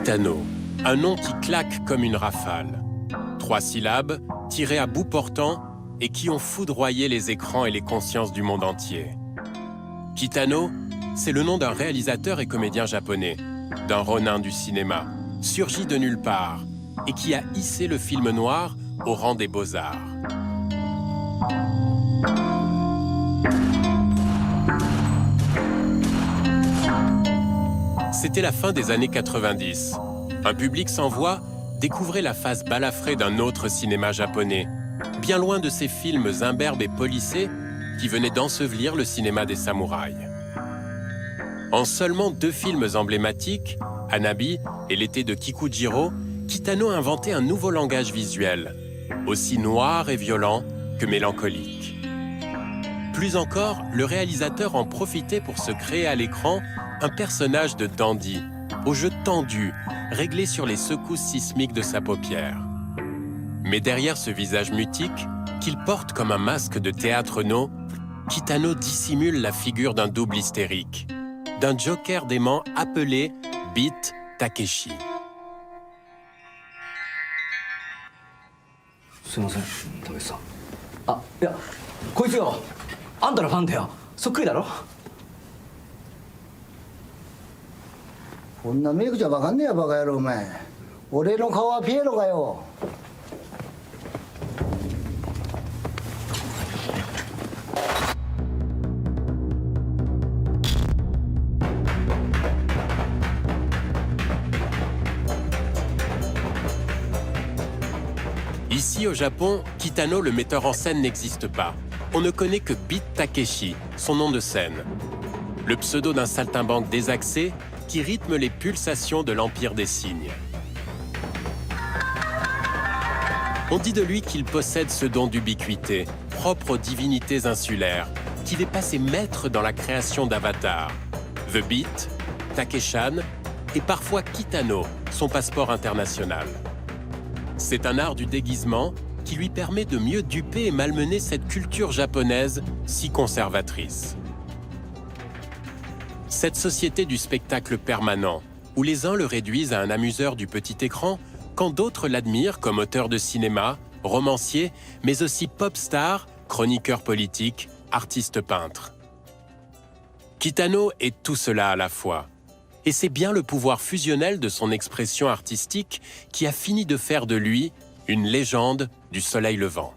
Kitano, un nom qui claque comme une rafale. 3 syllabes, tirées à bout portant et qui ont foudroyé les écrans et les consciences du monde entier. Kitano, c'est le nom d'un réalisateur et comédien japonais, d'un ronin du cinéma, surgi de nulle part et qui a hissé le film noir au rang des beaux-arts. C'était la fin des années 90. Un public sans voix découvrait la face balafrée d'un autre cinéma japonais, bien loin de ces films imberbes et polissés qui venaient d'ensevelir le cinéma des samouraïs. En seulement 2 films emblématiques, Hanabi et L'été de Kikujiro, Kitano a inventé un nouveau langage visuel, aussi noir et violent que mélancolique. Plus encore, le réalisateur en profitait pour se créer à l'écran un personnage de dandy, aux jeux tendus, réglé sur les secousses sismiques de sa paupière. Mais derrière ce visage mutique, qu'il porte comme un masque de théâtre no, Kitano dissimule la figure d'un double hystérique, d'un joker dément appelé Beat Takeshi. すいません、田口さん。あ、いや、こいつよ。あんたのファンだよ。そっくりだろ。こんなメイクじゃわかんねえやバカ野郎お前。俺の顔はピエロかよ。Ici, au Japon, Kitano, le metteur en scène, n'existe pas. On ne connaît que Beat Takeshi, son nom de scène. Le pseudo d'un saltimbanque désaxé qui rythme les pulsations de l'Empire des Signes. On dit de lui qu'il possède ce don d'ubiquité, propre aux divinités insulaires, qu'il est passé maître dans la création d'avatars. The Beat, Takeshan et parfois Kitano, son passeport international. C'est un art du déguisement qui lui permet de mieux duper et malmener cette culture japonaise si conservatrice. Cette société du spectacle permanent, où les uns le réduisent à un amuseur du petit écran, quand d'autres l'admirent comme auteur de cinéma, romancier, mais aussi pop star, chroniqueur politique, artiste peintre. Kitano est tout cela à la fois. Et c'est bien le pouvoir fusionnel de son expression artistique qui a fini de faire de lui une légende du soleil levant.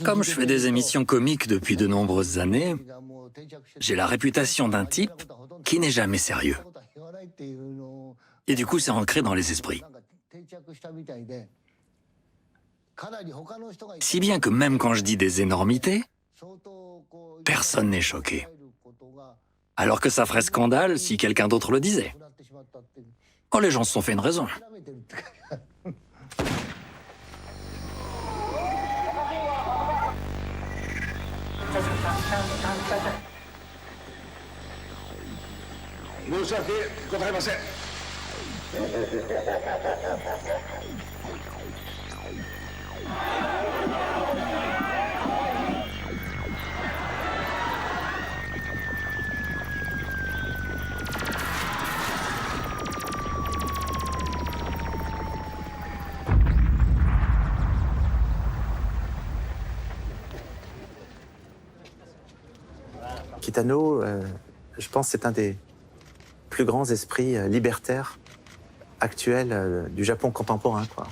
Comme je fais des émissions comiques depuis de nombreuses années, j'ai la réputation d'un type qui n'est jamais sérieux. Et du coup, c'est ancré dans les esprits. Si bien que même quand je dis des énormités, personne n'est choqué. Alors que ça ferait scandale si quelqu'un d'autre le disait. Oh, les gens se sont fait une raison. Kitano, je pense que c'est un des plus grands esprits libertaires actuels du Japon contemporain, quoi.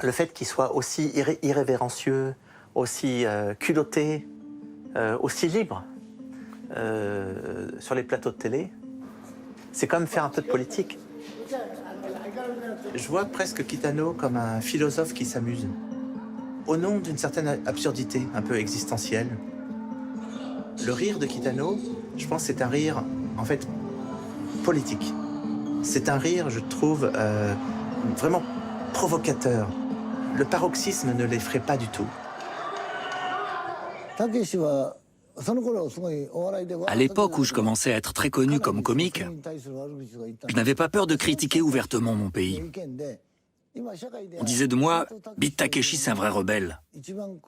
Le fait qu'il soit aussi irrévérencieux, aussi culotté, aussi libre sur les plateaux de télé, c'est quand même faire un peu de politique. Je vois presque Kitano comme un philosophe qui s'amuse, au nom d'une certaine absurdité un peu existentielle. Le rire de Kitano, je pense que c'est un rire, en fait, politique. C'est un rire, je trouve, vraiment provocateur. Le paroxysme ne l'effraie pas du tout. À l'époque où je commençais à être très connu comme comique, je n'avais pas peur de critiquer ouvertement mon pays. On disait de moi, Beat Takeshi, c'est un vrai rebelle.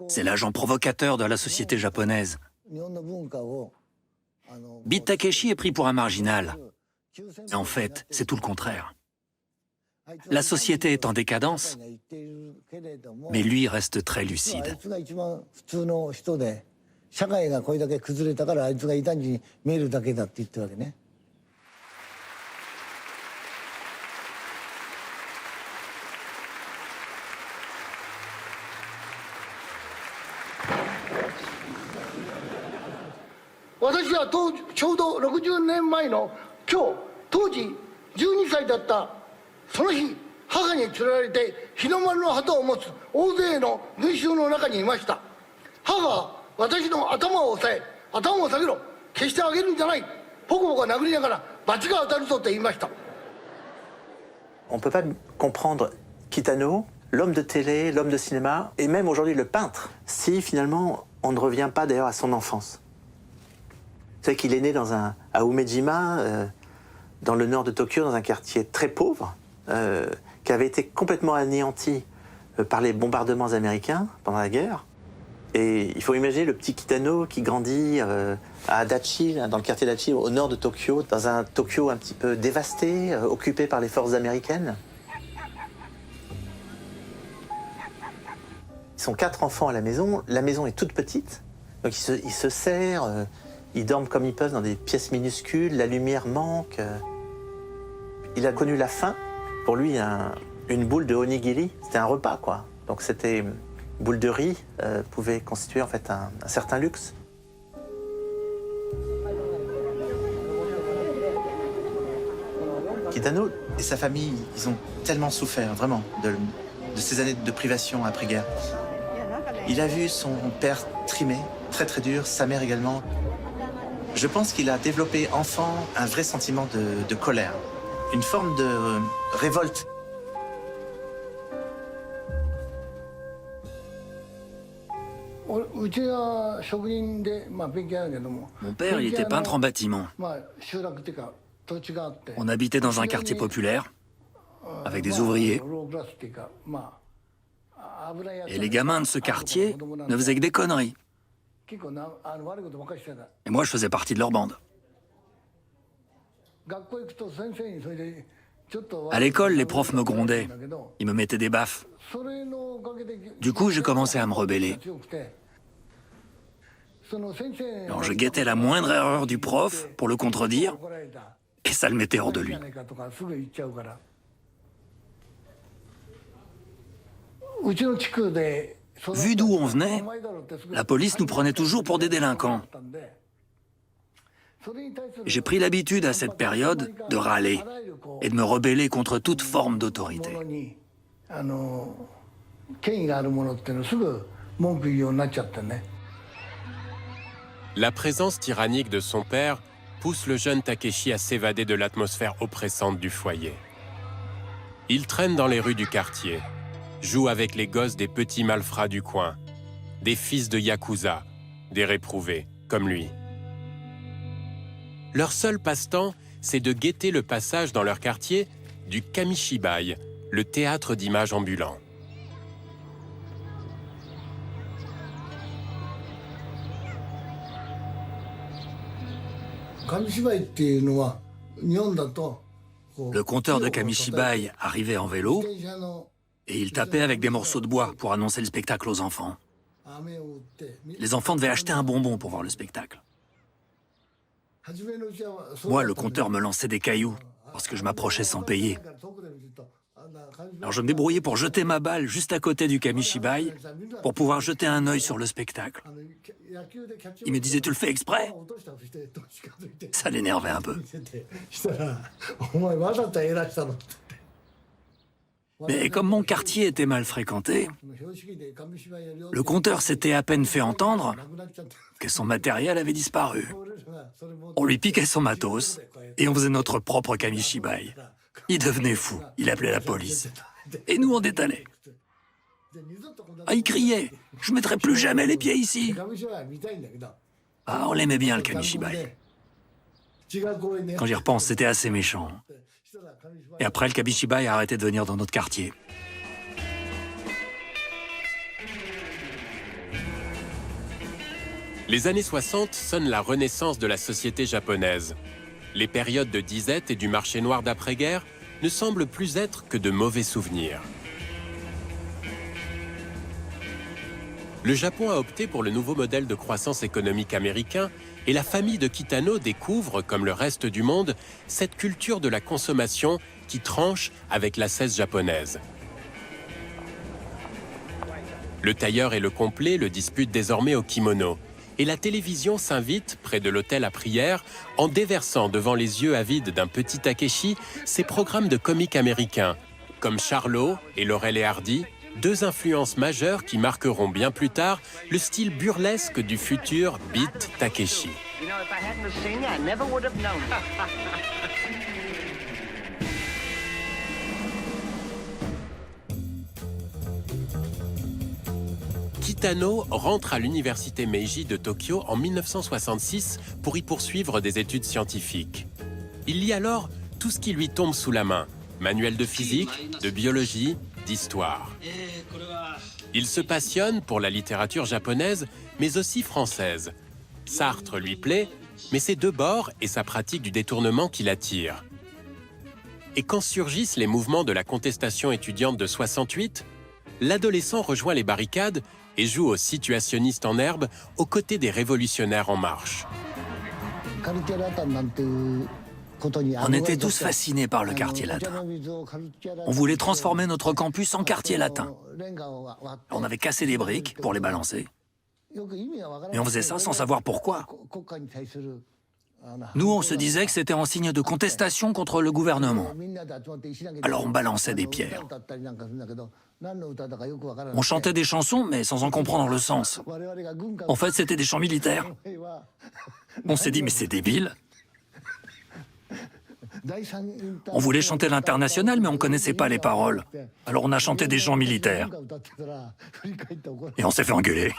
C'est l'agent provocateur de la société japonaise. Beat Takeshi est pris pour un marginal. Et en fait, c'est tout le contraire. La société est en décadence, mais lui reste très lucide. 社会がこれだけ崩れたからあいつが異端児に見えるだけだって言ってるわけね。私はちょうど60年前の今日、当時12歳だったその日、母に連れられて日の丸の旗を持つ大勢の群衆の中にいました。母は私の頭を押さえ、頭を下げろ、消してあげるんじゃない、ポコポコ殴りながら罰が当たるぞと言いました。On ne peut pas comprendre Kitano, l'homme de télé, l'homme de cinéma, et même aujourd'hui le peintre, si finalement on ne revient pas d'ailleurs à son enfance. Vous savez qu'il est né à Umejima, dans le nord de Tokyo, dans un quartier très pauvre, qui avait été complètement anéanti par les bombardements américains pendant la guerre. Et il faut imaginer le petit Kitano qui grandit à Adachi, dans le quartier d'Adachi, au nord de Tokyo, dans un Tokyo un petit peu dévasté, occupé par les forces américaines. Ils sont 4 enfants à la maison est toute petite, donc ils se serrent, ils dorment comme ils peuvent dans des pièces minuscules, la lumière manque. Il a connu la faim. Pour lui, une boule de onigiri, c'était un repas, quoi. Donc c'était... boule de riz pouvait constituer en fait un certain luxe. Kitano et sa famille, ils ont tellement souffert, vraiment, de ces années de privation après-guerre. Il a vu son père trimer, très très dur, sa mère également. Je pense qu'il a développé enfant un vrai sentiment de colère, une forme de révolte. Mon père, il était peintre en bâtiment. On habitait dans un quartier populaire, avec des ouvriers. Et les gamins de ce quartier ne faisaient que des conneries. Et moi, je faisais partie de leur bande. À l'école, les profs me grondaient. Ils me mettaient des baffes. Du coup, j'ai commencé à me rebeller. Alors, je guettais la moindre erreur du prof pour le contredire, et ça le mettait hors de lui. Vu d'où on venait, la police nous prenait toujours pour des délinquants. J'ai pris l'habitude à cette période de râler et de me rebeller contre toute forme d'autorité. La présence tyrannique de son père pousse le jeune Takeshi à s'évader de l'atmosphère oppressante du foyer. Il traîne dans les rues du quartier, joue avec les gosses des petits malfrats du coin, des fils de yakuza, des réprouvés, comme lui. Leur seul passe-temps, c'est de guetter le passage dans leur quartier du Kamishibai, le théâtre d'images ambulant. Le conteur de Kamishibai arrivait en vélo et il tapait avec des morceaux de bois pour annoncer le spectacle aux enfants. Les enfants devaient acheter un bonbon pour voir le spectacle. Moi, le conteur me lançait des cailloux parce que je m'approchais sans payer. Alors je me débrouillais pour jeter ma balle juste à côté du Kamishibai pour pouvoir jeter un œil sur le spectacle. Il me disait « Tu le fais exprès ?» Ça l'énervait un peu. Mais comme mon quartier était mal fréquenté, le conteur s'était à peine fait entendre que son matériel avait disparu. On lui piquait son matos et on faisait notre propre Kamishibai. Il devenait fou, il appelait la police. Et nous, on détalait. Ah, il criait « Je ne mettrai plus jamais les pieds ici !» Ah, on l'aimait bien, le Kamishibai. Quand j'y repense, c'était assez méchant. Et après, le Kamishibai a arrêté de venir dans notre quartier. Les années 60 sonnent la renaissance de la société japonaise. Les périodes de disette et du marché noir d'après-guerre ne semblent plus être que de mauvais souvenirs. Le Japon a opté pour le nouveau modèle de croissance économique américain et la famille de Kitano découvre, comme le reste du monde, cette culture de la consommation qui tranche avec l'ascèse japonaise. Le tailleur et le complet le disputent désormais au kimono. Et la télévision s'invite, près de l'hôtel à prière, en déversant devant les yeux avides d'un petit Takeshi ses programmes de comiques américains, comme Charlot et Laurel et Hardy, deux influences majeures qui marqueront bien plus tard le style burlesque du futur Beat Takeshi. Kitano rentre à l'université Meiji de Tokyo en 1966 pour y poursuivre des études scientifiques. Il lit alors tout ce qui lui tombe sous la main, manuels de physique, de biologie, d'histoire. Il se passionne pour la littérature japonaise, mais aussi française. Sartre lui plaît, mais c'est Debord et sa pratique du détournement qui l'attirent. Et quand surgissent les mouvements de la contestation étudiante de 68, l'adolescent rejoint les barricades et joue au situationniste en herbe aux côtés des révolutionnaires en marche. On était tous fascinés par le quartier latin. On voulait transformer notre campus en quartier latin. On avait cassé des briques pour les balancer. Et on faisait ça sans savoir pourquoi. Nous, on se disait que c'était en signe de contestation contre le gouvernement. Alors on balançait des pierres. On chantait des chansons, mais sans en comprendre le sens. En fait, c'était des chants militaires. On s'est dit, mais c'est débile. On voulait chanter l'Internationale, mais on ne connaissait pas les paroles. Alors on a chanté des chants militaires. Et on s'est fait engueuler.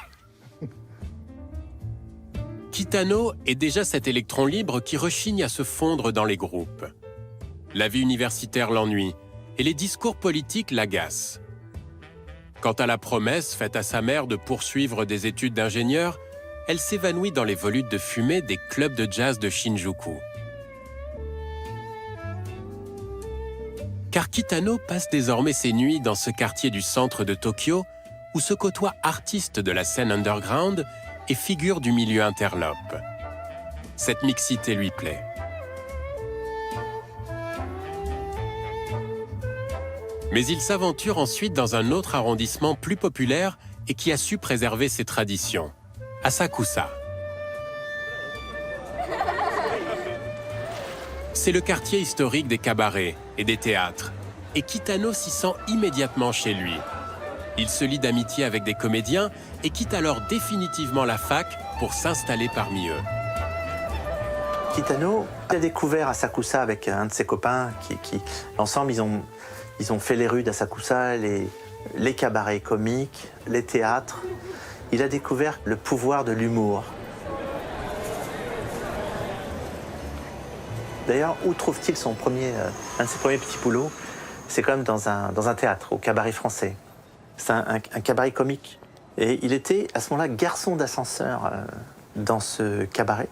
Kitano est déjà cet électron libre qui rechigne à se fondre dans les groupes. La vie universitaire l'ennuie et les discours politiques l'agacent. Quant à la promesse faite à sa mère de poursuivre des études d'ingénieur, elle s'évanouit dans les volutes de fumée des clubs de jazz de Shinjuku. Car Kitano passe désormais ses nuits dans ce quartier du centre de Tokyo où se côtoient artistes de la scène underground et figures du milieu interlope. Cette mixité lui plaît. Mais il s'aventure ensuite dans un autre arrondissement plus populaire et qui a su préserver ses traditions, Asakusa. C'est le quartier historique des cabarets et des théâtres, et Kitano s'y sent immédiatement chez lui. Il se lie d'amitié avec des comédiens et quitte alors définitivement la fac pour s'installer parmi eux. Kitano a découvert Asakusa avec un de ses copains ensemble, ils ont fait les rues d'Asakusa, les cabarets comiques, les théâtres. Il a découvert le pouvoir de l'humour. D'ailleurs, où trouve-t-il un de ses premiers petits boulots? C'est quand même dans un théâtre, au Cabaret Français. C'est un cabaret comique. Et il était, à ce moment-là, garçon d'ascenseur dans ce cabaret.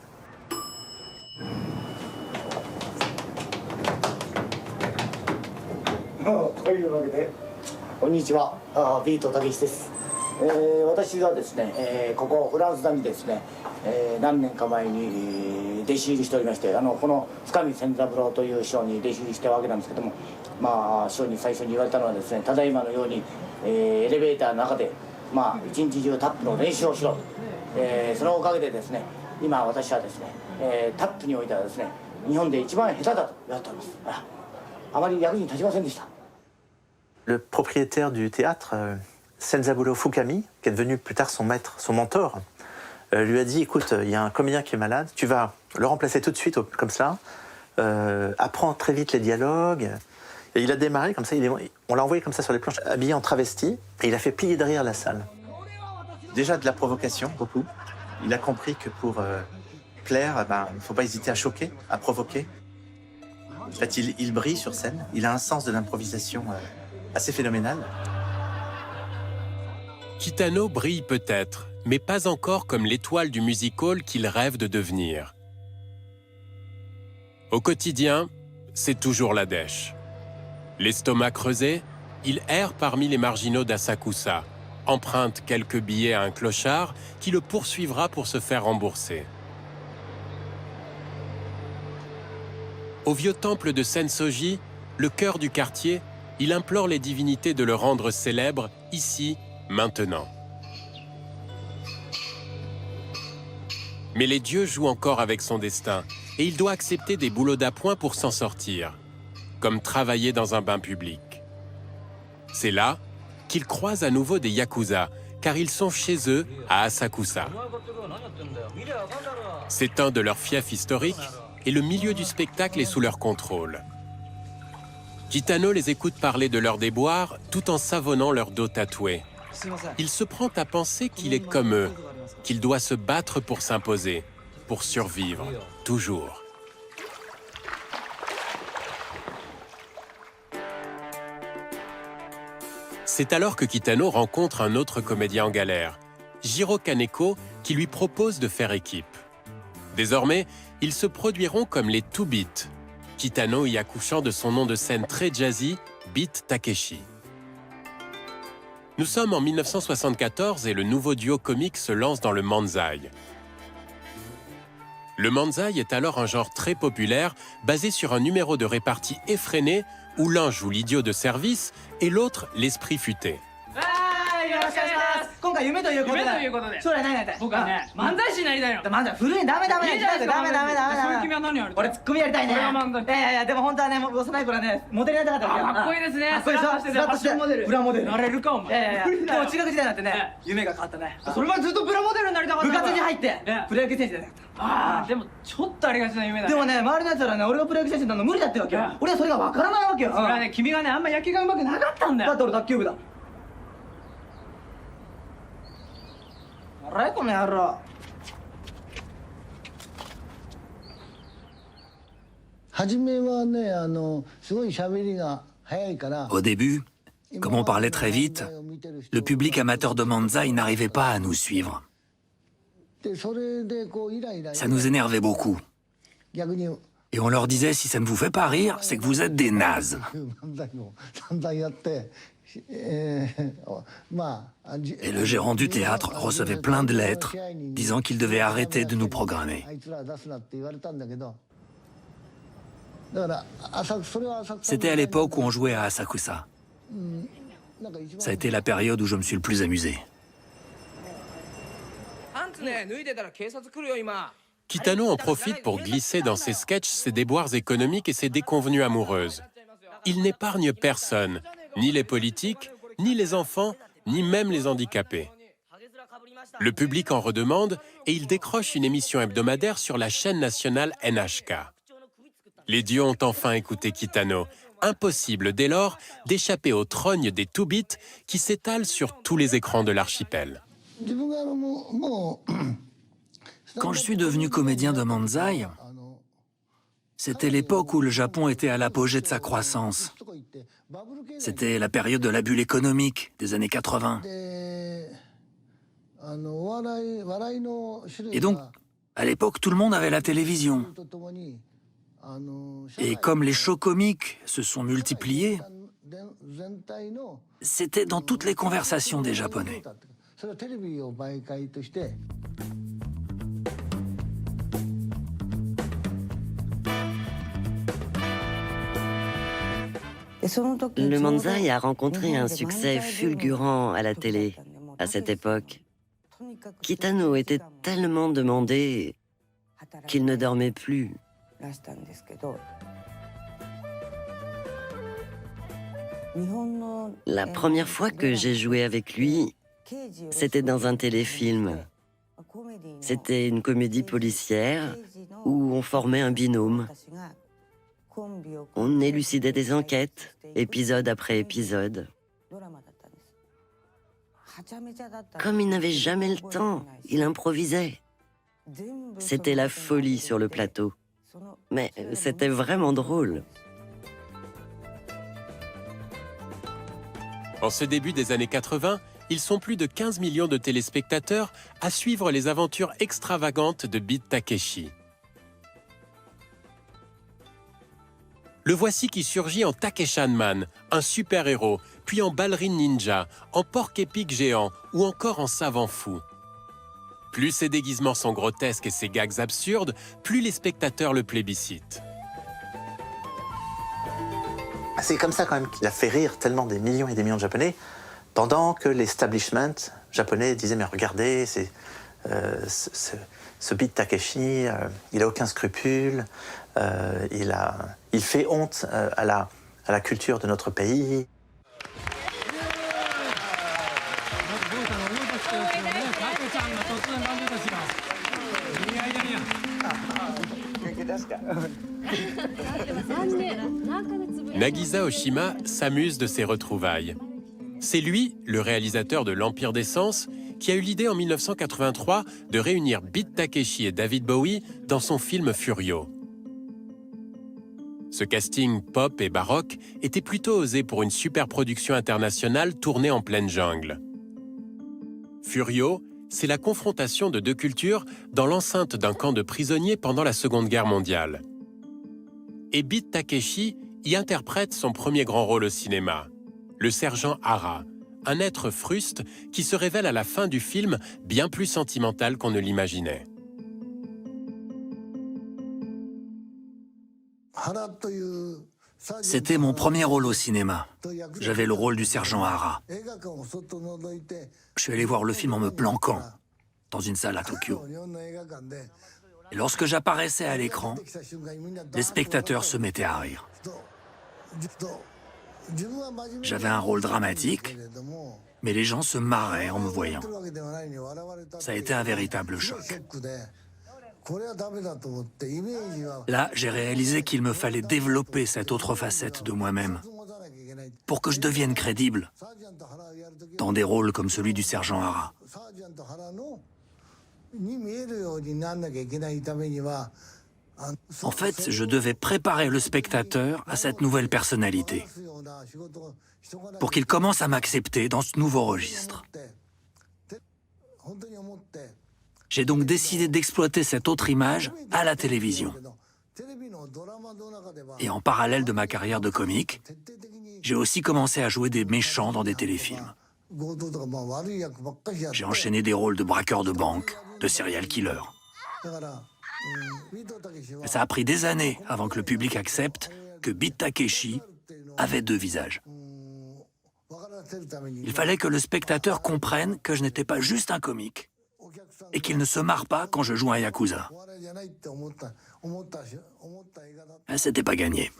Le propriétaire du théâtre, Senzaburo Fukami, qui est devenu plus tard son maître, son mentor, lui a dit, écoute, il y a un comédien qui est malade, tu vas le remplacer tout de suite comme ça, apprends très vite les dialogues. Et il a démarré comme ça, on l'a envoyé comme ça sur les planches, habillé en travesti, et il a fait plier de rire la salle. Déjà de la provocation, beaucoup. Il a compris que pour plaire, il ne faut pas hésiter à choquer, à provoquer. En fait, il brille sur scène, il a un sens de l'improvisation assez phénoménal. Kitano brille peut-être, mais pas encore comme l'étoile du music-hall qu'il rêve de devenir. Au quotidien, c'est toujours la dèche. L'estomac creusé, il erre parmi les marginaux d'Asakusa, emprunte quelques billets à un clochard qui le poursuivra pour se faire rembourser. Au vieux temple de Sensoji, le cœur du quartier, il implore les divinités de le rendre célèbre, ici, maintenant. Mais les dieux jouent encore avec son destin, et il doit accepter des boulots d'appoint pour s'en sortir, comme travailler dans un bain public. C'est là qu'il croise à nouveau des Yakuza, car ils sont chez eux, à Asakusa. C'est un de leurs fiefs historiques, et le milieu du spectacle est sous leur contrôle. Kitano les écoute parler de leurs déboires tout en savonnant leur dos tatoué. Il se prend à penser qu'il est comme eux, qu'il doit se battre pour s'imposer, pour survivre, toujours. C'est alors que Kitano rencontre un autre comédien en galère, Jiro Kaneko, qui lui propose de faire équipe. Désormais, ils se produiront comme les Two Beat, Kitano y accouchant de son nom de scène très jazzy, Beat Takeshi. Nous sommes en 1974 et le nouveau duo comique se lance dans le manzai. Le manzai est alors un genre très populaire, basé sur un numéro de répartie effréné où l'un joue l'idiot de service et l'autre l'esprit futé. 今回夢ということで将来何になりたい僕はね漫才師になりたいの漫才古いダメダメダメダメダメダメそういう君は何やりたい俺ツッコミやりたいねいやでも本当はね幼い頃はねモデルやりたかったわけかっこいいですねかっこいいでしょスラッとして裏モデルなれるかお前でも中学時代になってね夢が変わったねそれまでずっとプラモデルになりたかった部活に入ってプロ野球選手になりたかったああでもちょっとありがちな夢だでもね周りのやつらね俺がプロ野球選手になるの無理だってわけよ俺はそれが分からないわけよそれはね君がねあんま野球が上手くなかったんだよだって俺卓球部だAu début, comme on parlait très vite, le public amateur de manzai n'arrivait pas à nous suivre. Ça nous énervait beaucoup. Et on leur disait, si ça ne vous fait pas rire, c'est que vous êtes des nazes. Et le gérant du théâtre recevait plein de lettres disant qu'il devait arrêter de nous programmer. C'était à l'époque où on jouait à Asakusa. Ça a été la période où je me suis le plus amusé. Kitano en profite pour glisser dans ses sketchs ses déboires économiques et ses déconvenues amoureuses. Il n'épargne personne, ni les politiques, ni les enfants, ni même les handicapés. Le public en redemande et il décroche une émission hebdomadaire sur la chaîne nationale NHK. Les dieux ont enfin écouté Kitano. Impossible dès lors d'échapper au trogne des Two Beat qui s'étalent sur tous les écrans de l'archipel. Quand je suis devenu comédien de manzai, c'était l'époque où le Japon était à l'apogée de sa croissance. C'était la période de la bulle économique des années 80. Et donc, à l'époque, tout le monde avait la télévision. Et comme les shows comiques se sont multipliés, c'était dans toutes les conversations des Japonais. Le manzai a rencontré un succès fulgurant à la télé à cette époque. Kitano était tellement demandé qu'il ne dormait plus. La première fois que j'ai joué avec lui, c'était dans un téléfilm. C'était une comédie policière où on formait un binôme. On élucidait des enquêtes, épisode après épisode. Comme il n'avait jamais le temps, il improvisait. C'était la folie sur le plateau. Mais c'était vraiment drôle. En ce début des années 80, ils sont plus de 15 millions de téléspectateurs à suivre les aventures extravagantes de Beat Takeshi. Le voici qui surgit en Takeshan Man, un super-héros, puis en ballerine ninja, en porc-épic géant ou encore en savant fou. Plus ses déguisements sont grotesques et ses gags absurdes, plus les spectateurs le plébiscitent. C'est comme ça quand même qu'il a fait rire tellement des millions et des millions de Japonais, pendant que l'establishment japonais disait « mais regardez, ce Beat Takeshi, il n'a aucun scrupule, il fait honte à la culture de notre pays ». Nagisa Oshima s'amuse de ces retrouvailles. C'est lui, le réalisateur de L'Empire des Sens, qui a eu l'idée en 1983 de réunir Beat Takeshi et David Bowie dans son film Furio. Ce casting pop et baroque était plutôt osé pour une superproduction internationale tournée en pleine jungle. Furio, c'est la confrontation de deux cultures dans l'enceinte d'un camp de prisonniers pendant la Seconde Guerre mondiale. Et Beat Takeshi y interprète son premier grand rôle au cinéma, le sergent Hara, un être fruste qui se révèle à la fin du film bien plus sentimental qu'on ne l'imaginait. C'était mon premier rôle au cinéma. J'avais le rôle du sergent Hara. Je suis allé voir le film en me planquant dans une salle à Tokyo. Et lorsque j'apparaissais à l'écran, les spectateurs se mettaient à rire. J'avais un rôle dramatique, mais les gens se marraient en me voyant. Ça a été un véritable choc. Là, j'ai réalisé qu'il me fallait développer cette autre facette de moi-même pour que je devienne crédible dans des rôles comme celui du sergent Hara. En fait, je devais préparer le spectateur à cette nouvelle personnalité pour qu'il commence à m'accepter dans ce nouveau registre. J'ai donc décidé d'exploiter cette autre image à la télévision. Et en parallèle de ma carrière de comique, j'ai aussi commencé à jouer des méchants dans des téléfilms. J'ai enchaîné des rôles de braqueur de banque, de serial killer. Mais ça a pris des années avant que le public accepte que Beat Takeshi avait deux visages. Il fallait que le spectateur comprenne que je n'étais pas juste un comique et qu'il ne se marre pas quand je joue un yakuza. Mais c'était pas gagné.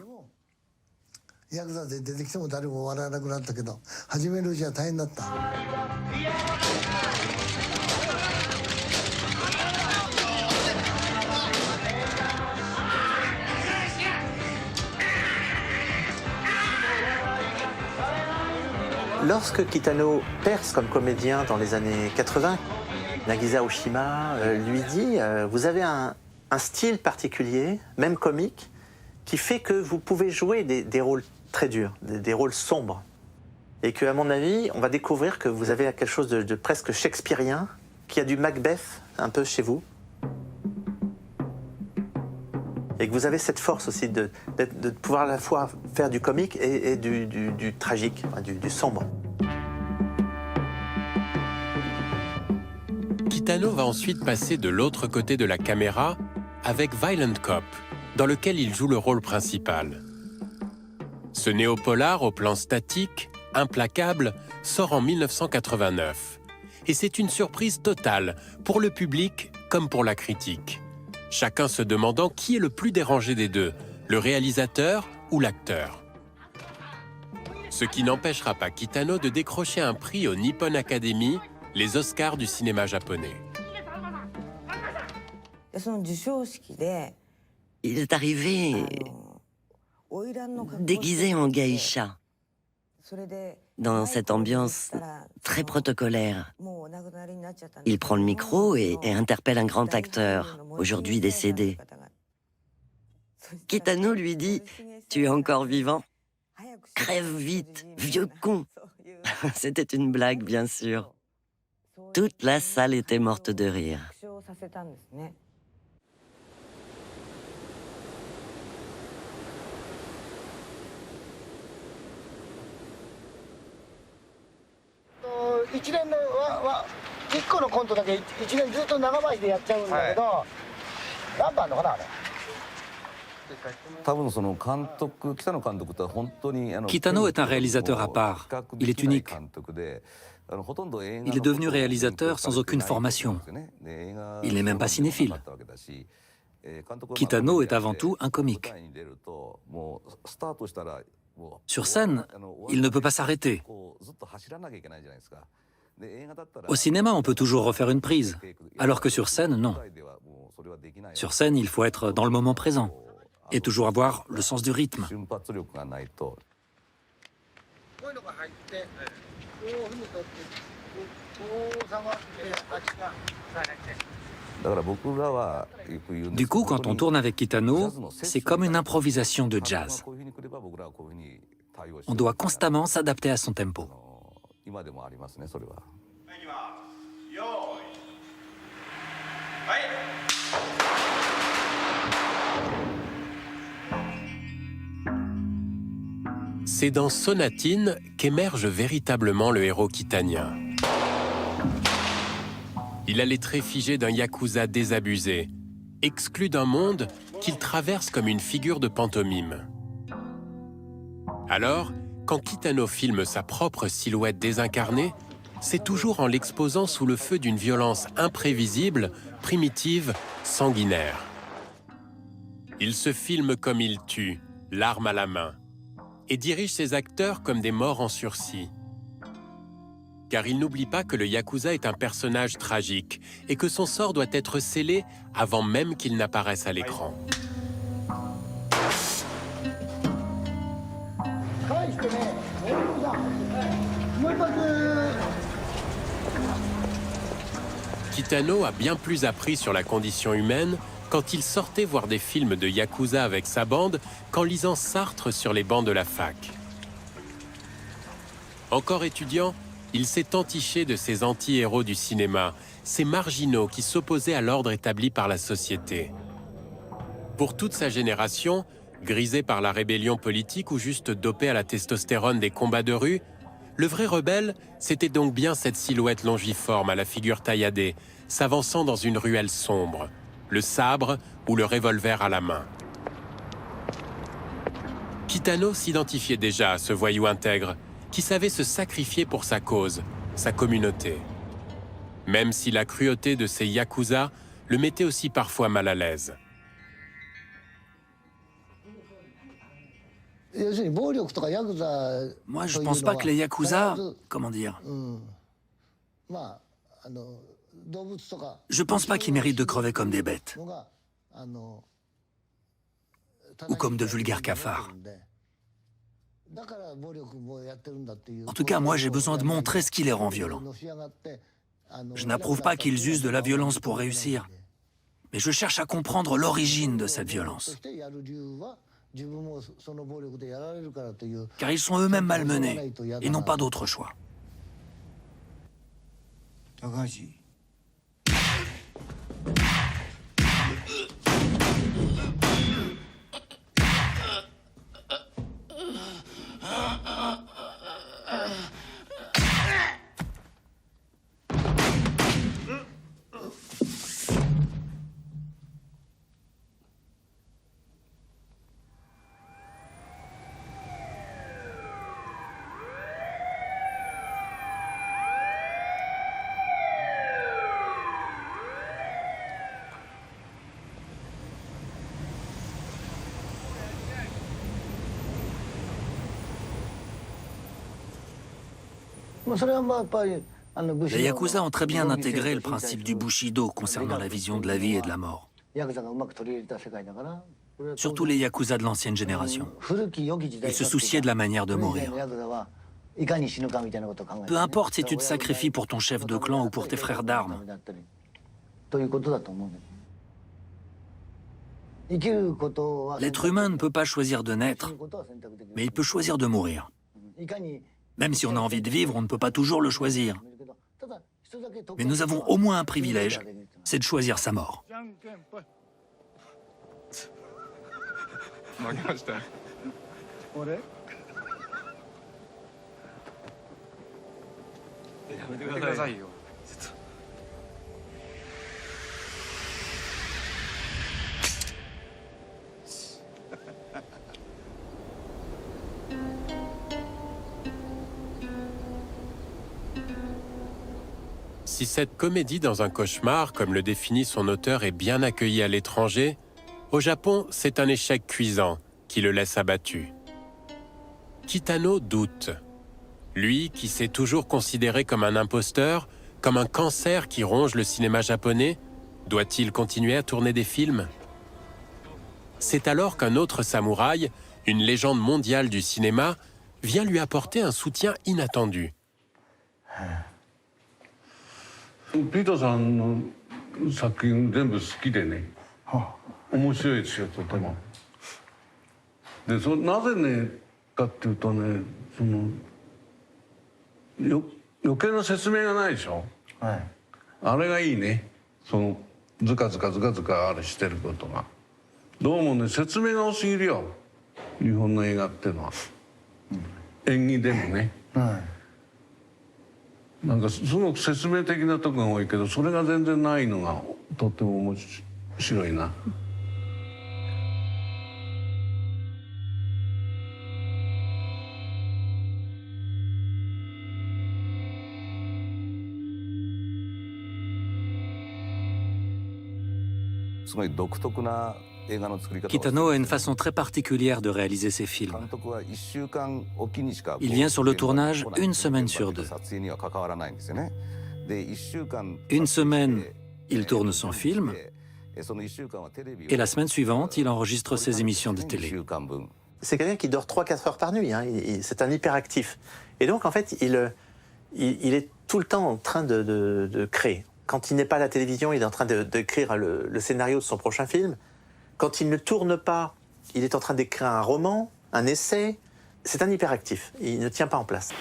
Lorsque Kitano perce comme comédien dans les années 80, Nagisa Oshima lui dit « Vous avez un style particulier, même comique, qui fait que vous pouvez jouer des rôles très durs, des rôles sombres. Et qu'à mon avis, on va découvrir que vous avez quelque chose de presque shakespearien, qui a du Macbeth un peu chez vous. Et que vous avez cette force aussi de pouvoir à la fois faire du comique et du tragique, du sombre. » Kitano va ensuite passer de l'autre côté de la caméra avec Violent Cop, dans lequel il joue le rôle principal. Ce néopolar au plan statique, implacable, sort en 1989. Et c'est une surprise totale, pour le public comme pour la critique. Chacun se demandant qui est le plus dérangé des deux, le réalisateur ou l'acteur. Ce qui n'empêchera pas Kitano de décrocher un prix au Nippon Academy, les Oscars du cinéma japonais. Il est arrivé déguisé en geisha, dans cette ambiance très protocolaire. Il prend le micro et interpelle un grand acteur, aujourd'hui décédé. Kitano lui dit « Tu es encore vivant ? Crève vite, vieux con !» C'était une blague, bien sûr. Toute la salle était morte de rire. Kitano est un réalisateur à part. Il est unique. Il est devenu réalisateur sans aucune formation. Il n'est même pas cinéphile. Kitano est avant tout un comique. Sur scène, il ne peut pas s'arrêter. Au cinéma, on peut toujours refaire une prise, alors que sur scène, non. Sur scène, il faut être dans le moment présent et toujours avoir le sens du rythme. Du coup, quand on tourne avec Kitano, c'est comme une improvisation de jazz. On doit constamment s'adapter à son tempo. C'est dans Sonatine qu'émerge véritablement le héros kitanien. Il a les traits figés d'un yakuza désabusé, exclu d'un monde qu'il traverse comme une figure de pantomime. Alors, quand Kitano filme sa propre silhouette désincarnée, c'est toujours en l'exposant sous le feu d'une violence imprévisible, primitive, sanguinaire. Il se filme comme il tue, l'arme à la main, et dirige ses acteurs comme des morts en sursis. Car il n'oublie pas que le yakuza est un personnage tragique et que son sort doit être scellé avant même qu'il n'apparaisse à l'écran. Kitano a bien plus appris sur la condition humaine quand il sortait voir des films de yakuza avec sa bande qu'en lisant Sartre sur les bancs de la fac. Encore étudiant, il s'est entiché de ces anti-héros du cinéma, ces marginaux qui s'opposaient à l'ordre établi par la société. Pour toute sa génération, grisée par la rébellion politique ou juste dopée à la testostérone des combats de rue, le vrai rebelle, c'était donc bien cette silhouette longiforme à la figure tailladée, s'avançant dans une ruelle sombre, le sabre ou le revolver à la main. Kitano s'identifiait déjà à ce voyou intègre, qui savait se sacrifier pour sa cause, sa communauté. Même si la cruauté de ces yakuza le mettait aussi parfois mal à l'aise. Moi, je pense pas que les yakuza, comment dire, je pense pas qu'ils méritent de crever comme des bêtes, ou comme de vulgaires cafards. En tout cas, moi, j'ai besoin de montrer ce qui les rend violents. Je n'approuve pas qu'ils usent de la violence pour réussir, mais je cherche à comprendre l'origine de cette violence. Car ils sont eux-mêmes malmenés et n'ont pas d'autre choix. Les yakuza ont très bien intégré le principe du bushido concernant la vision de la vie et de la mort. Surtout les yakuza de l'ancienne génération. Ils se souciaient de la manière de mourir. Peu importe si tu te sacrifies pour ton chef de clan ou pour tes frères d'armes. L'être humain ne peut pas choisir de naître, mais il peut choisir de mourir. Même si on a envie de vivre, on ne peut pas toujours le choisir. Mais nous avons au moins un privilège, c'est de choisir sa mort. Si cette comédie dans un cauchemar, comme le définit son auteur, est bien accueillie à l'étranger, au Japon, c'est un échec cuisant qui le laisse abattu. Kitano doute. Lui, qui s'est toujours considéré comme un imposteur, comme un cancer qui ronge le cinéma japonais, doit-il continuer à tourner des films? C'est alors qu'un autre samouraï, une légende mondiale du cinéma, vient lui apporter un soutien inattendu. ピーターさんの作品全部好きでね、面白いですよとても。でなぜねかっていうとね、余計な説明がないでしょ、はい、あれがいいね、ズカズカズカズカあれしてることが。どうもね説明が多すぎるよ、日本の映画っていうのは、演技でもね、はい、なんかすごく説明的なとこが多いけど、それが全然ないのがとっても面白いな。Kitano a une façon très particulière de réaliser ses films. Il vient sur le tournage une semaine sur deux. Une semaine, il tourne son film, et la semaine suivante, il enregistre ses émissions de télé. C'est quelqu'un qui dort 3-4 heures par nuit, hein. C'est un hyperactif. Et donc, en fait, il est tout le temps en train de créer. Quand il n'est pas à la télévision, il est en train d'écrire le scénario de son prochain film. Quand il ne tourne pas, il est en train d'écrire un roman, un essai. C'est un hyperactif. Il ne tient pas en place.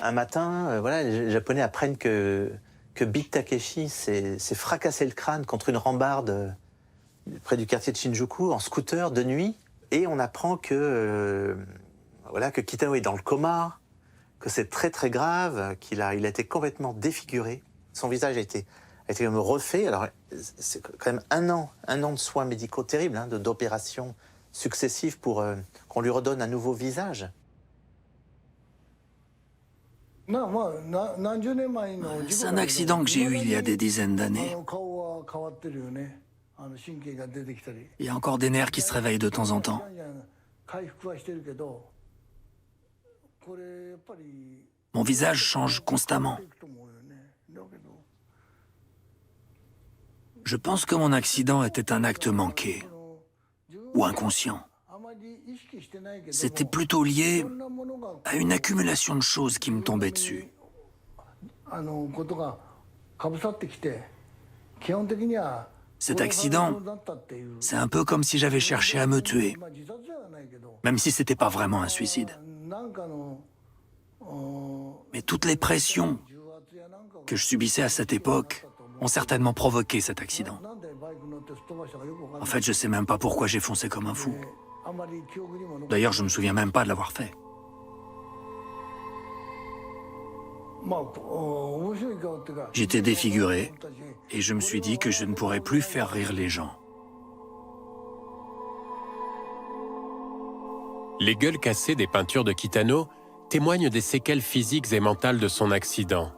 Un matin, voilà, les Japonais apprennent que Big Takeshi s'est fracassé le crâne contre une rambarde près du quartier de Shinjuku en scooter de nuit. Et on apprend que Kitano est dans le coma, que c'est très très grave, qu'il a été complètement défiguré. Son visage a été quand même refait. Alors c'est quand même un an de soins médicaux terribles, hein, d'opérations successives pour qu'on lui redonne un nouveau visage. C'est un accident que j'ai eu il y a des dizaines d'années. Il y a encore des nerfs qui se réveillent de temps en temps. Mon visage change constamment. Je pense que mon accident était un acte manqué ou inconscient. C'était plutôt lié à une accumulation de choses qui me tombaient dessus. Cet accident, c'est un peu comme si j'avais cherché à me tuer, même si c'était pas vraiment un suicide. Mais toutes les pressions que je subissais à cette époque ont certainement provoqué cet accident. En fait, je sais même pas pourquoi j'ai foncé comme un fou. D'ailleurs, je me souviens même pas de l'avoir fait. J'étais défiguré et je me suis dit que je ne pourrais plus faire rire les gens. Les gueules cassées des peintures de Kitano témoignent des séquelles physiques et mentales de son accident.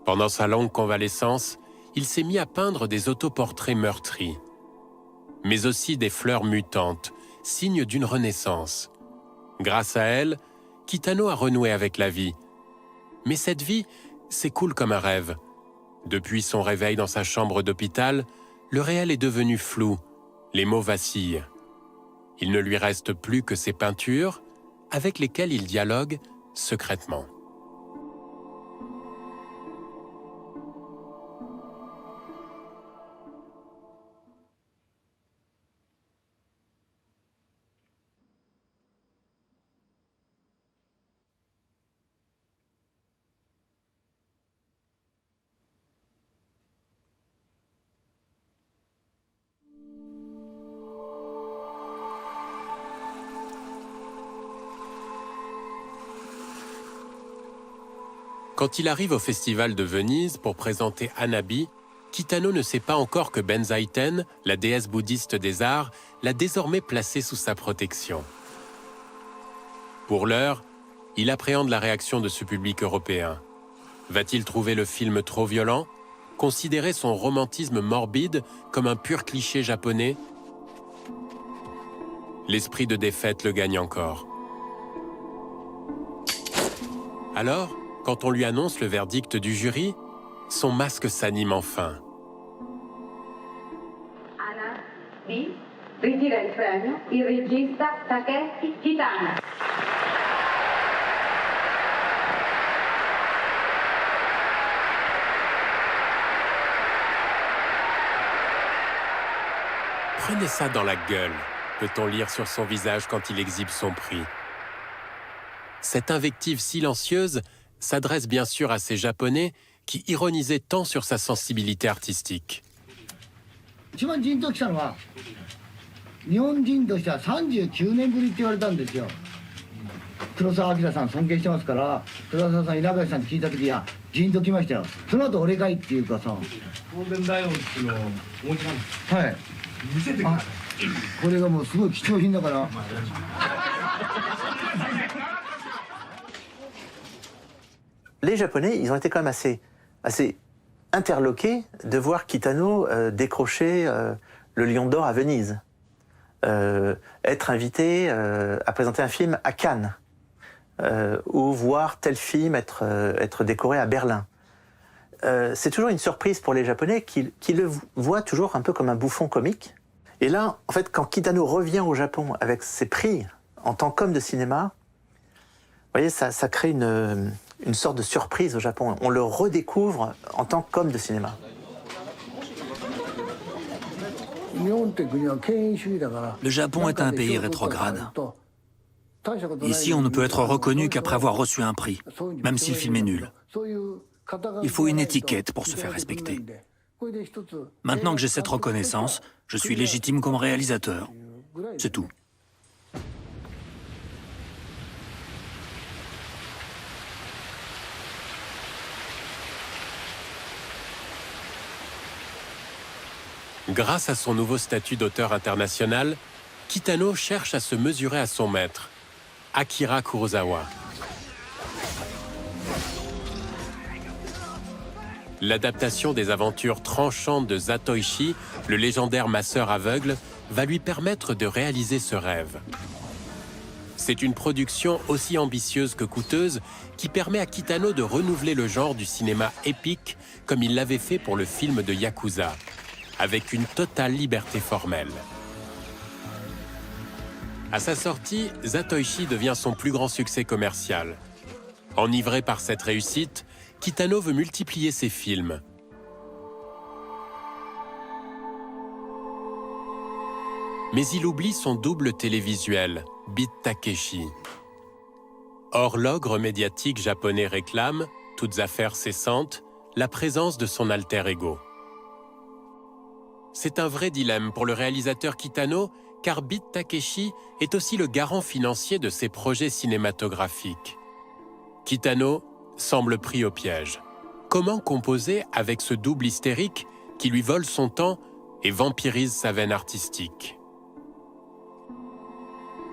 Pendant sa longue convalescence, il s'est mis à peindre des autoportraits meurtris, mais aussi des fleurs mutantes, signe d'une renaissance. Grâce à elles, Kitano a renoué avec la vie. Mais cette vie s'écoule comme un rêve. Depuis son réveil dans sa chambre d'hôpital, le réel est devenu flou, les mots vacillent. Il ne lui reste plus que ses peintures, avec lesquelles il dialogue secrètement. Quand il arrive au Festival de Venise pour présenter Hanabi, Kitano ne sait pas encore que Benzaiten, la déesse bouddhiste des arts, l'a désormais placé sous sa protection. Pour l'heure, il appréhende la réaction de ce public européen. Va-t-il trouver le film trop violent, considérer son romantisme morbide comme un pur cliché japonais? L'esprit de défaite le gagne encore. Alors, quand on lui annonce le verdict du jury, son masque s'anime enfin. Hanabi ritira il premio il regista Takeshi Kitano. Prenez ça dans la gueule, peut-on lire sur son visage quand il exhibe son prix. Cette invective silencieuse s'adresse bien sûr à ces Japonais qui ironisaient tant sur sa sensibilité artistique. 一番ジンときたのは日本人としては39年ぶりって言われたんですよ。黒澤明さん尊敬してますから黒澤さん稲垣さんに聞いた時はジンときましたよ。その後俺かいっていうかさゴールデンダイオンっていうのをもう一度はい見せてください。これがもうすごい貴重品だから。Les Japonais, ils ont été quand même assez interloqués de voir Kitano décrocher le Lion d'Or à Venise, être invité à présenter un film à Cannes, ou voir tel film être décoré à Berlin. C'est toujours une surprise pour les Japonais qui le voient toujours un peu comme un bouffon comique. Et là, en fait, quand Kitano revient au Japon avec ses prix en tant qu'homme de cinéma, vous voyez, ça crée une sorte de surprise au Japon. On le redécouvre en tant qu'homme de cinéma. Le Japon est un pays rétrograde. Ici, on ne peut être reconnu qu'après avoir reçu un prix, même si le film est nul. Il faut une étiquette pour se faire respecter. Maintenant que j'ai cette reconnaissance, je suis légitime comme réalisateur. C'est tout. Grâce à son nouveau statut d'auteur international, Kitano cherche à se mesurer à son maître, Akira Kurosawa. L'adaptation des aventures tranchantes de Zatoichi, le légendaire masseur aveugle, va lui permettre de réaliser ce rêve. C'est une production aussi ambitieuse que coûteuse qui permet à Kitano de renouveler le genre du cinéma épique comme il l'avait fait pour le film de Yakuza, avec une totale liberté formelle. À sa sortie, Zatoichi devient son plus grand succès commercial. Enivré par cette réussite, Kitano veut multiplier ses films. Mais il oublie son double télévisuel, Beat Takeshi. Or, l'ogre médiatique japonais réclame, toutes affaires cessantes, la présence de son alter ego. C'est un vrai dilemme pour le réalisateur Kitano, car Beat Takeshi est aussi le garant financier de ses projets cinématographiques. Kitano semble pris au piège. Comment composer avec ce double hystérique qui lui vole son temps et vampirise sa veine artistique?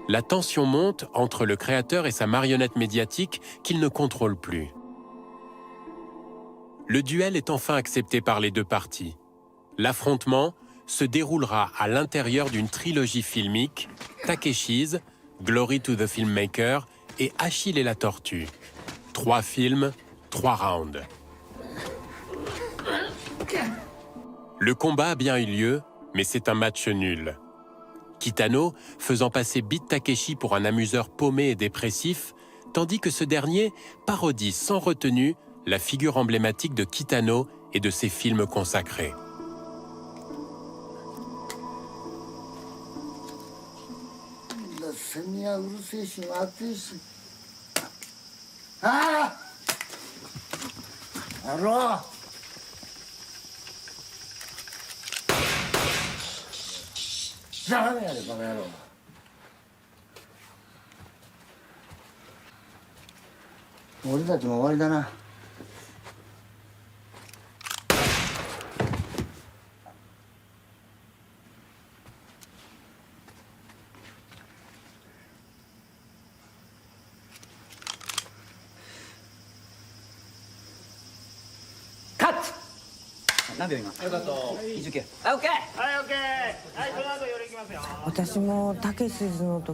La tension monte entre le créateur et sa marionnette médiatique qu'il ne contrôle plus. Le duel est enfin accepté par les deux parties. L'affrontement se déroulera à l'intérieur d'une trilogie filmique, Takeshi's, Glory to the Filmmaker et Achille et la Tortue. 3 films, 3 rounds. Le combat a bien eu lieu, mais c'est un match nul. Kitano faisant passer Beat Takeshi pour un amuseur paumé et dépressif, tandis que ce dernier parodie sans retenue la figure emblématique de Kitano et de ses films consacrés.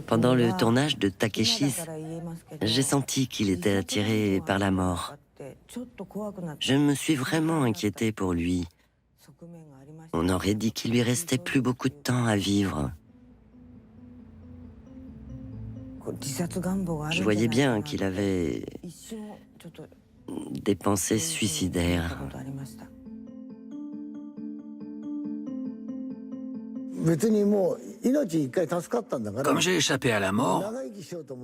Pendant le tournage de Takeshis, j'ai senti qu'il était attiré par la mort. Je me suis vraiment inquiétée pour lui. On aurait dit qu'il lui restait plus beaucoup de temps à vivre. Je voyais bien qu'il avait des pensées suicidaires. Comme j'ai échappé à la mort,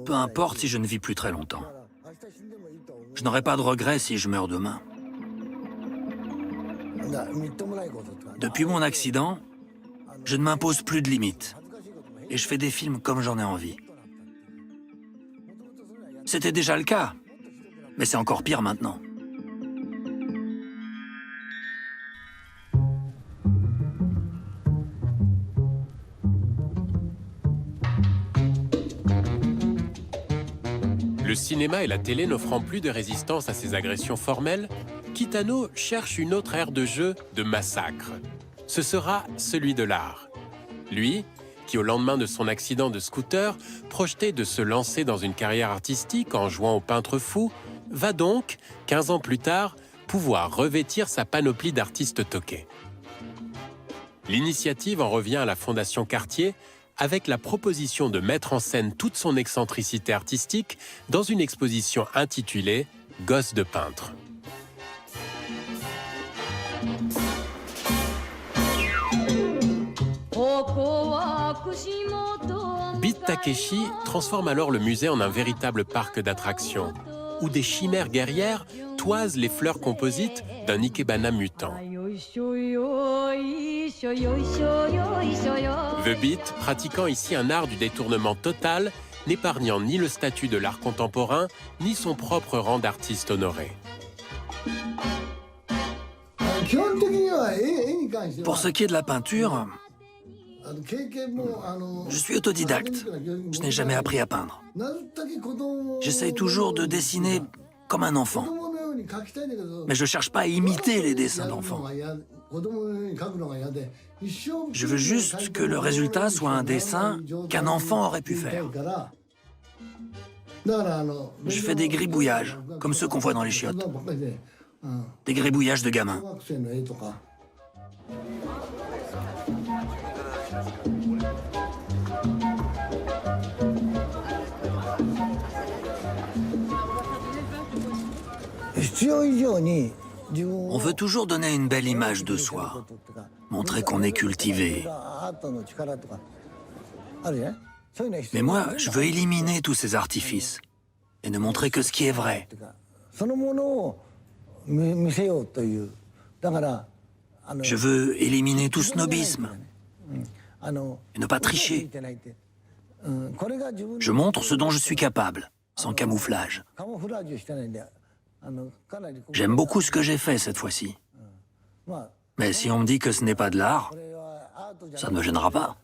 peu importe si je ne vis plus très longtemps. Je n'aurai pas de regrets si je meurs demain. Depuis mon accident, je ne m'impose plus de limites. Et je fais des films comme j'en ai envie. C'était déjà le cas, mais c'est encore pire maintenant. Le cinéma et la télé n'offrant plus de résistance à ces agressions formelles, Kitano cherche une autre ère de jeu de massacre. Ce sera celui de l'art. Lui, qui au lendemain de son accident de scooter, projetait de se lancer dans une carrière artistique en jouant au peintre fou, va donc, 15 ans plus tard, pouvoir revêtir sa panoplie d'artiste toqué. L'initiative en revient à la Fondation Cartier avec la proposition de mettre en scène toute son excentricité artistique dans une exposition intitulée « Gosse de peintre ». Beat Takeshi transforme alors le musée en un véritable parc d'attractions, où des chimères guerrières toisent les fleurs composites d'un ikebana mutant. The Beat, pratiquant ici un art du détournement total, n'épargnant ni le statut de l'art contemporain, ni son propre rang d'artiste honoré. Pour ce qui est de la peinture, je suis autodidacte. Je n'ai jamais appris à peindre. J'essaye toujours de dessiner comme un enfant. Mais je ne cherche pas à imiter les dessins d'enfants. Je veux juste que le résultat soit un dessin qu'un enfant aurait pu faire. Je fais des gribouillages, comme ceux qu'on voit dans les chiottes. Des gribouillages de gamins. On veut toujours donner une belle image de soi, montrer qu'on est cultivé. Mais moi, je veux éliminer tous ces artifices et ne montrer que ce qui est vrai. Je veux éliminer tout snobisme et ne pas tricher. Je montre ce dont je suis capable, sans camouflage. J'aime beaucoup ce que j'ai fait cette fois-ci. Mais si on me dit que ce n'est pas de l'art, ça ne me gênera pas.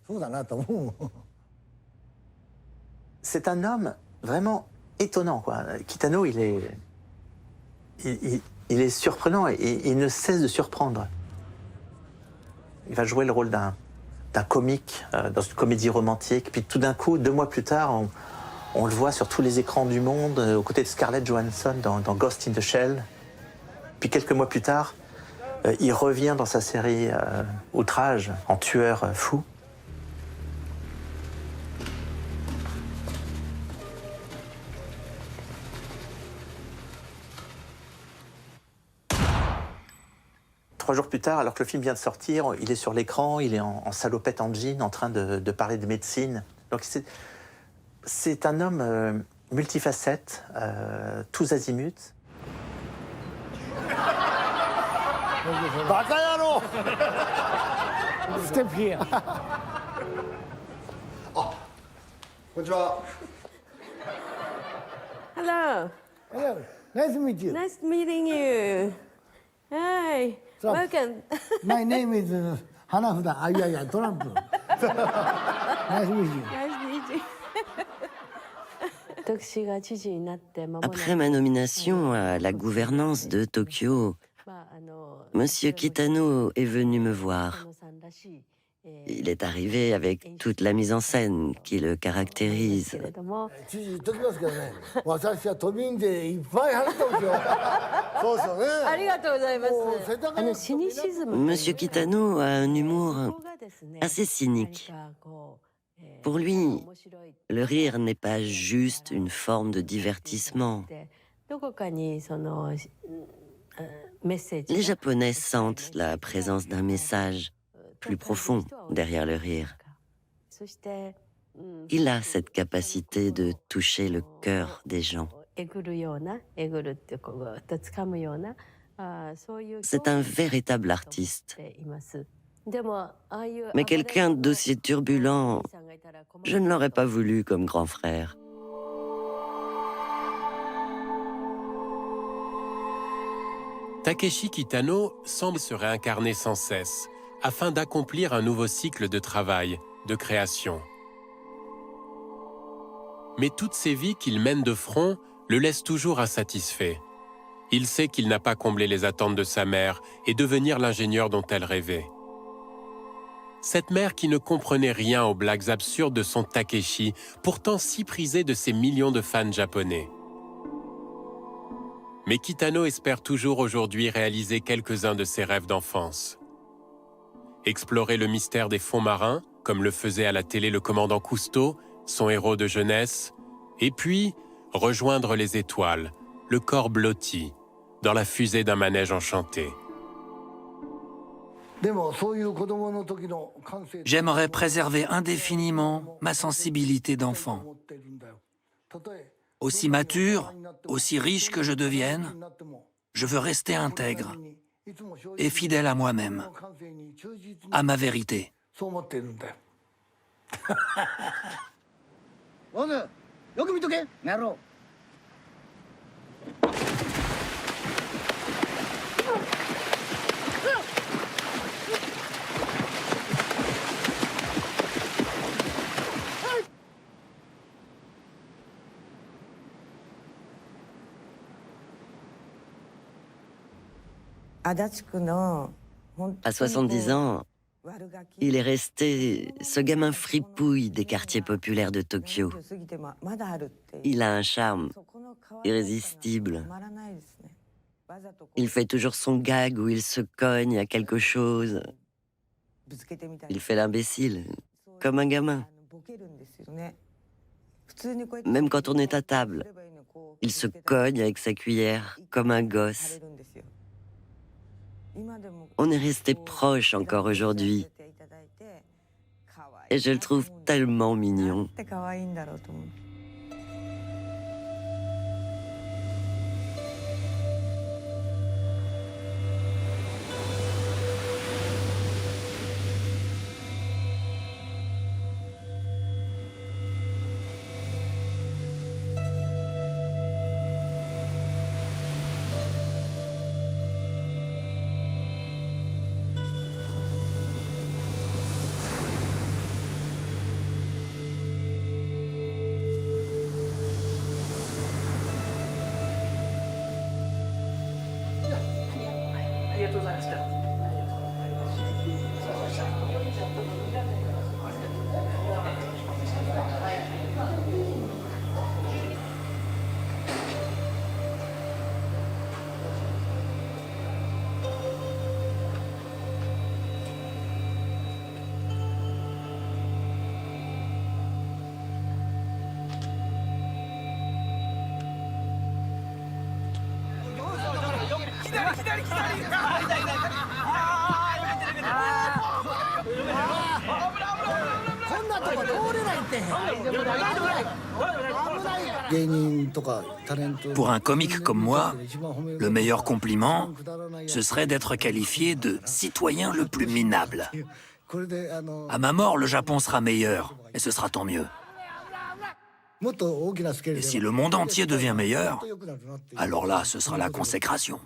C'est un homme vraiment étonnant, quoi. Kitano, il est surprenant et il ne cesse de surprendre. Il va jouer le rôle d'un comique dans une comédie romantique, puis tout d'un coup, 2 mois plus tard, on le voit sur tous les écrans du monde, aux côtés de Scarlett Johansson dans Ghost in the Shell. Puis quelques mois plus tard, Il revient dans sa série Outrage en tueur fou. Trois jours plus tard, alors que le film vient de sortir, il est sur l'écran, il est en salopette en jean, en train de parler de médecine. Donc c'est un homme multifacette, tous azimuts. Step here. Hello. Hello. Nice to meet you. Nice meeting you. Hi. So- Welcome. My name is Hanafuda Ayaya Trump. Nice to meet you. Nice to meet you. 私が知事になって間もなく Après ma nomination à la gouvernance de Tokyo, まあ Monsieur Kitano est venu me voir. さんらしい Il est arrivé avec toute la mise en scène qui le け caractérise. れども知事言っときますけどね、私は都民税いっぱい払ってますよ。そうですよね。ありがとうございますもう世田谷シニシズム Monsieur Kitano a un humour ここがですね assez cynique. 何かこう Pour lui, 面白い le rire n'est pas juste une forme de divertissement. でどこかにそのメッセージ Les Japonais sentent la présence d'un message plus profond derrière le rire. そして、Il a cette capacité de toucher le cœur des gens. えぐるようなえぐるってこうぐっと掴むようなそういう C'est un véritable artiste. いますでもああいう Mais quelqu'un d'aussi turbulent, je ne l'aurais pas voulu comme grand frère. Takeshi Kitano semble se réincarner sans cesse, afin d'accomplir un nouveau cycle de travail, de création. Mais toutes ces vies qu'il mène de front le laissent toujours insatisfait. Il sait qu'il n'a pas comblé les attentes de sa mère et devenir l'ingénieur dont elle rêvait. Cette mère qui ne comprenait rien aux blagues absurdes de son Takeshi, pourtant si prisé de ses millions de fans japonais. Mais Kitano espère toujours aujourd'hui réaliser quelques-uns de ses rêves d'enfance. Explorer le mystère des fonds marins, comme le faisait à la télé le commandant Cousteau, son héros de jeunesse, et puis rejoindre les étoiles, le corps blotti, dans la fusée d'un manège enchanté. でもそういう子供の時の感性 J'aimerais préserver indéfiniment ma sensibilité d'enfant. 持ってるんだよ。たとえ Aussi mature, aussi riche que je devienne, je veux rester intègre et fidèle à moi-même, à ma vérité. そう思ってるんだよ。おね、よく見とけ、やろう。À 70 ans, il est resté ce gamin fripouille des quartiers populaires de Tokyo. Il a un charme irrésistible. Il fait toujours son gag où il se cogne à quelque chose. Il fait l'imbécile, comme un gamin. Même quand on est à table, il se cogne avec sa cuillère, comme un gosse. On est resté proches encore aujourd'hui. Et je le trouve tellement mignon. Pour un comique comme moi, le meilleur compliment, ce serait d'être qualifié de citoyen le plus minable. À ma mort, le Japon sera meilleur, et ce sera tant mieux. Et si le monde entier devient meilleur, alors là, ce sera la consécration.